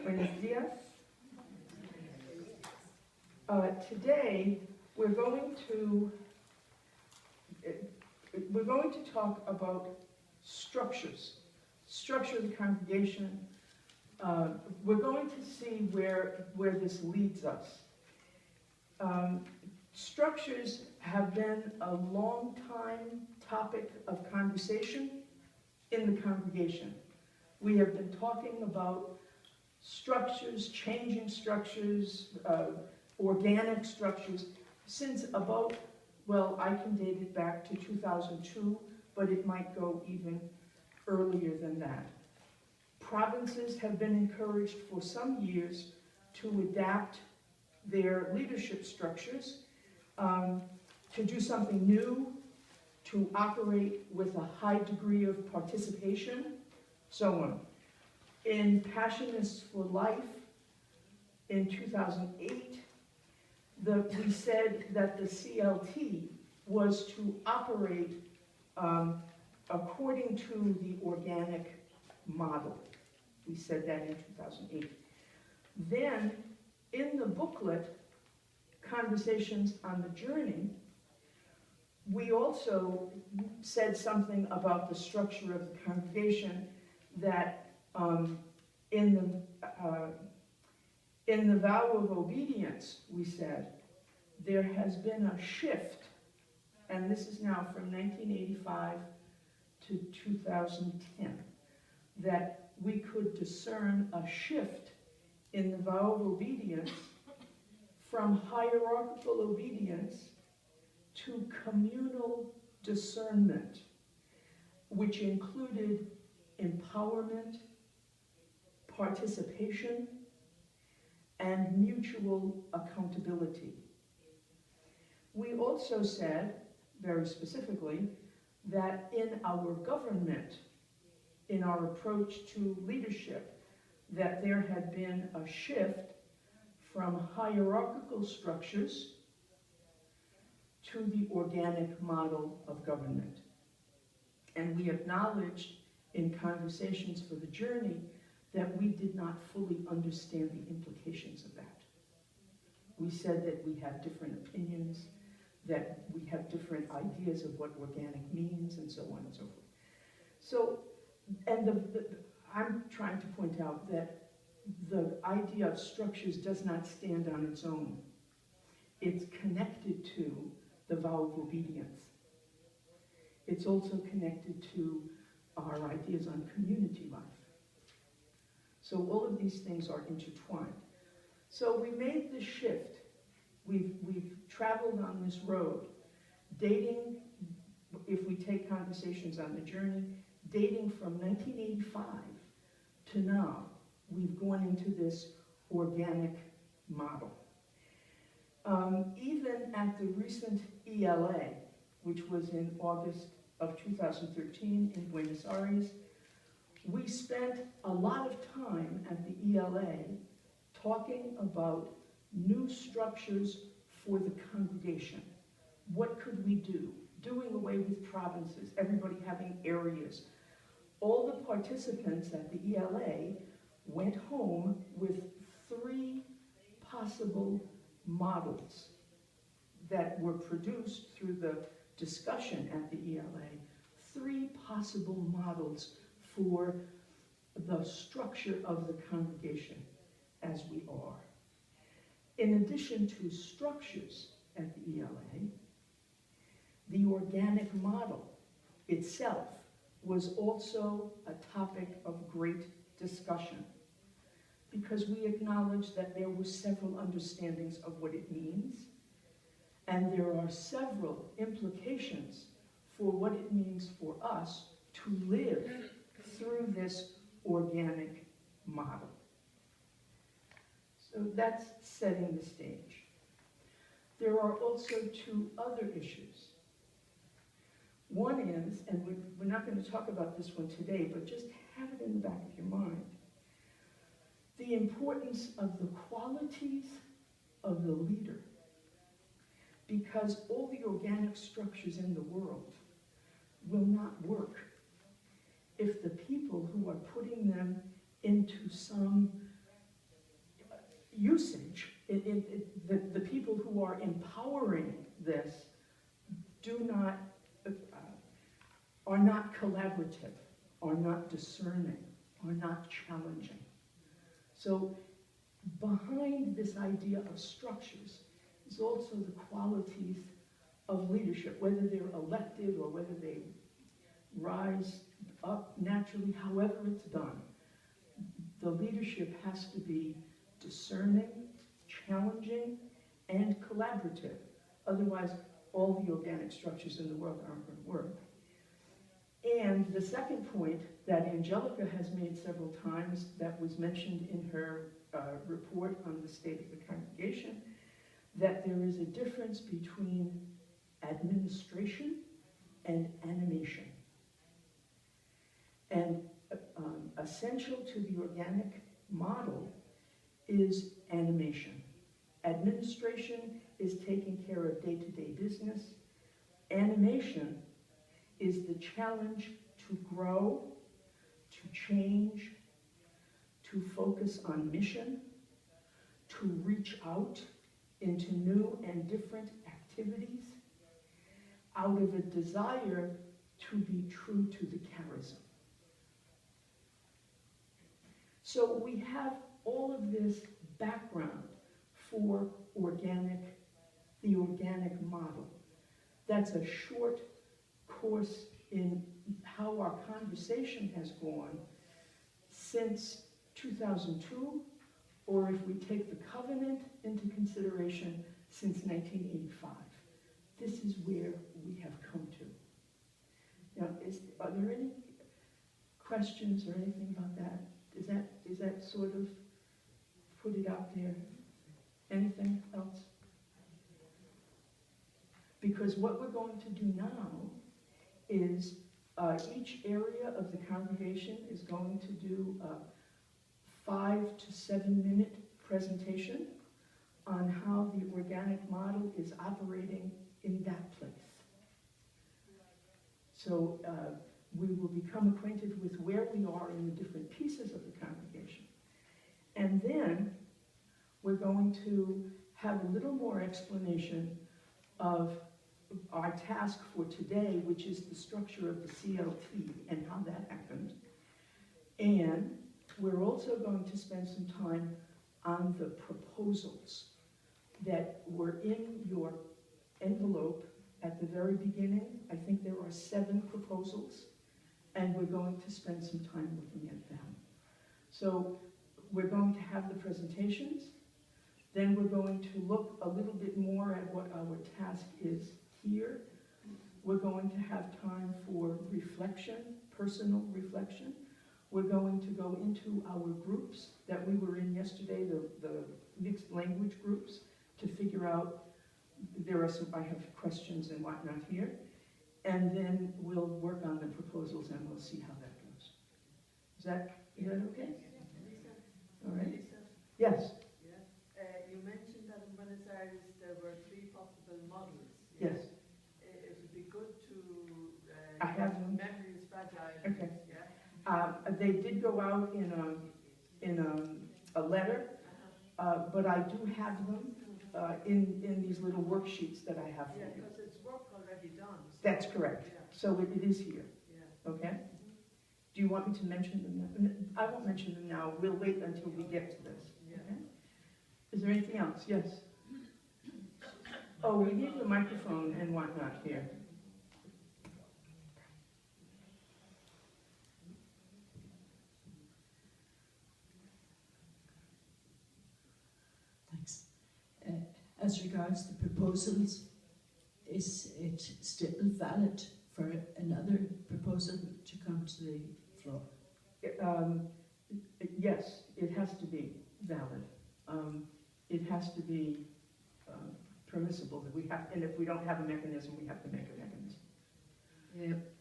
Buenos dias. Today we're going to talk about structures of the congregation. We're going to see where this leads us. Structures have been a long time topic of conversation in the congregation. We have been talking about structures, changing structures, organic structures, since about, well, I can date it back to 2002, but it might go even earlier than that. Provinces have been encouraged for some years to adapt their leadership structures, to do something new, to operate with a high degree of participation, so on. In Passionist for Life in 2008, we said that the CLT was to operate according to the organic model. We said that in 2008. Then, in the booklet, Conversations on the Journey, we also said something about the structure of the congregation, that in the vow of obedience, we said, there has been a shift, and this is now from 1985 to 2010, that we could discern a shift in the vow of obedience from hierarchical obedience to communal discernment, which included empowerment, participation, and mutual accountability. We also said, very specifically, that in our government, in our approach to leadership, that there had been a shift from hierarchical structures to the organic model of government. And we acknowledged in Conversations for the Journey that we did not fully understand the implications of that. We said that we have different opinions, that we have different ideas of what organic means, and so on and so forth. So, and I'm trying to point out that the idea of structures does not stand on its own. It's connected to the vow of obedience. It's also connected to our ideas on community life. So all of these things are intertwined. So we made the shift. We've traveled on this road, dating, if we take Conversations on the Journey, dating from 1985 to now. We've gone into this organic model. Even at the recent ELA, which was in August of 2013 in Buenos Aires, we spent a lot of time at the ELA talking about new structures for the congregation. What could we do? Doing away with provinces, everybody having areas. All the participants at the ELA went home with 3 possible models that were produced through the discussion at the ELA. 3 possible models for the structure of the congregation as we are. In addition to structures at the ELA, the organic model itself was also a topic of great discussion, because we acknowledged that there were several understandings of what it means, and there are several implications for what it means for us to live through this organic model. So that's setting the stage. There are also 2 other issues. One is, and we're not going to talk about this one today, but just have it in the back of your mind, the importance of the qualities of the leader. Because all the organic structures in the world will not work if the people who are putting them into some usage, the people who are empowering this are not collaborative, are not discerning, are not challenging. So behind this idea of structures is also the qualities of leadership, whether they're elected or whether they rise up naturally, however it's done. The leadership has to be discerning, challenging, and collaborative. Otherwise, all the organic structures in the world aren't going to work. And the second point that Angelica has made several times, that was mentioned in her report on the state of the congregation, that there is a difference between administration and animation. And essential to the organic model is animation. Administration is taking care of day-to-day business. Animation is the challenge to grow, to change, to focus on mission, to reach out into new and different activities out of a desire to be true to the charism. So we have all of this background for the organic model. That's a short course in how our conversation has gone since 2002, or if we take the covenant into consideration, since 1985. This is where we have come to. Now, are there any questions or anything about that? Is that sort of put it out there? Anything else? Because what we're going to do now is each area of the congregation is going to do a 5 to 7 minute presentation on how the organic model is operating in that place. So we will become acquainted with where we are in the different pieces of the congregation. And then we're going to have a little more explanation of our task for today, which is the structure of the CLT and how that happened. And we're also going to spend some time on the proposals that were in your envelope at the very beginning. I think there are 7 proposals, and we're going to spend some time looking at them. So we're going to have the presentations, then we're going to look a little bit more at what our task is here. We're going to have time for reflection, personal reflection. We're going to go into our groups that we were in yesterday, the mixed language groups, to figure out, I have questions and whatnot here. And then we'll work on the proposals and we'll see how that goes. Is that okay? Elissa, All right. Elissa? Yes. Yeah. You mentioned that in Buenos Aires there were 3 possible models. Yes. It would be good to. I have them. Memory is fragile. Okay. Yeah. They did go out in a letter, but I do have them in these little worksheets that I have for Yeah, you. because it's work already done. So That's correct. Yeah. So it is here. Yeah. Okay? Do you want me to mention them now? I won't mention them now. We'll wait until we get to this. Yeah. Okay? Is there anything else? Yes? Oh, we need the microphone and whatnot here. Thanks. As regards the proposals, is it still valid for another proposal to come to the floor? Yes, it has to be valid. It has to be permissible. That we have, and if we don't have a mechanism, we have to make a mechanism. Yep.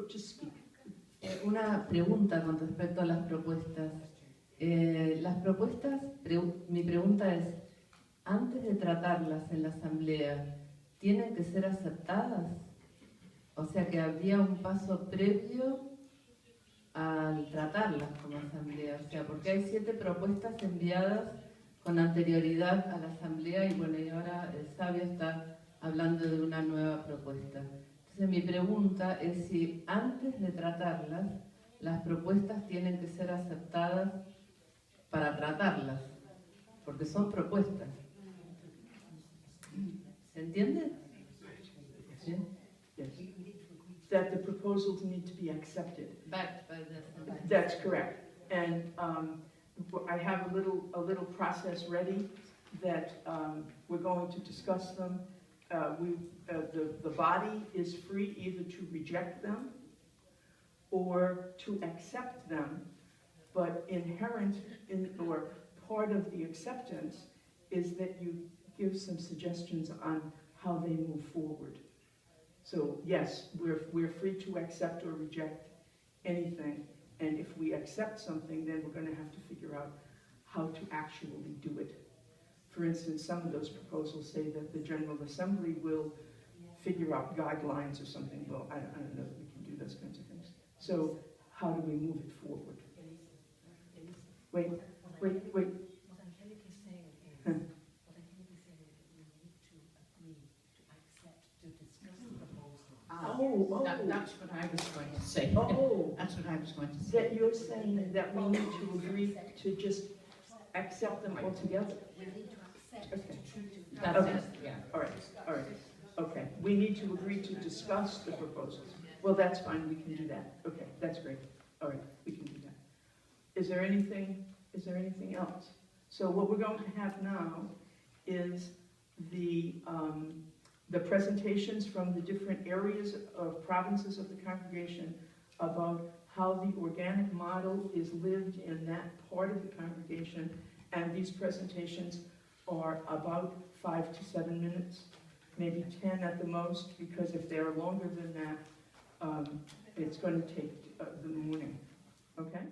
Just speak. Una pregunta con respecto a las propuestas. Mi pregunta es, antes de tratarlas en la asamblea, tienen que ser aceptadas. O sea que habría un paso previo al tratarlas como asamblea. O sea, porque hay 7 propuestas enviadas con anterioridad a la asamblea y bueno, y ahora el sabio está hablando de una nueva propuesta. Entonces mi pregunta es si antes de tratarlas, las propuestas tienen que ser aceptadas para tratarlas, porque son propuestas. ¿Se entiende? ¿Sí? Yes. That the proposals need to be accepted. Backed by the assembly. That's correct. And I have a little process ready that we're going to discuss them. The body is free either to reject them or to accept them, but inherent in, or part of the acceptance is that you give some suggestions on how they move forward. So yes, we're free to accept or reject anything, and if we accept something, then we're going to have to figure out how to actually do it. For instance, some of those proposals say that the General Assembly will figure out guidelines or something. Well, I don't know that we can do those kinds of things. So how do we move it forward? Wait. What Angelica is saying is, we need to agree, to accept, to discuss the proposal. That's what I was going to say. That's what I was going to say. That you're saying that we need to agree to just accept them altogether? We need to accept, Okay. to That's Okay. it, yeah. All right. Okay, we need to agree to discuss the proposals. Well, that's fine, we can do that. Okay, that's great. All right, we can do that. Is there anything else? So what we're going to have now is the presentations from the different areas of provinces of the congregation about how the organic model is lived in that part of the congregation, and these presentations are about 5 to 7 minutes, maybe 10 at the most, because if they're longer than that, it's going to take the morning, okay?